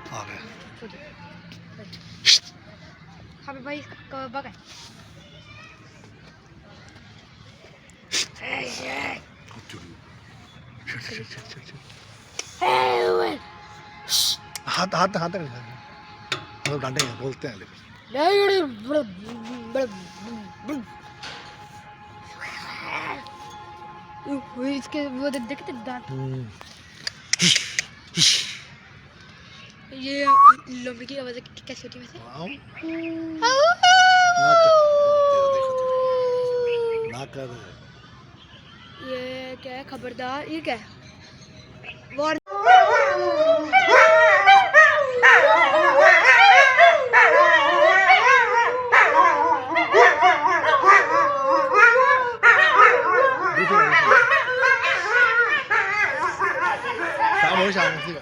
आ गया अबे भाई कब बगा हाथ हाथ हाथ मतलब डांटेंगे बोलते हैं इसके वो देखते दांत ये लोमड़ी की आवाज़ कैसी होती है वैसे ना कर ये क्या है खबरदार ये क्या है वार शाम हो शाम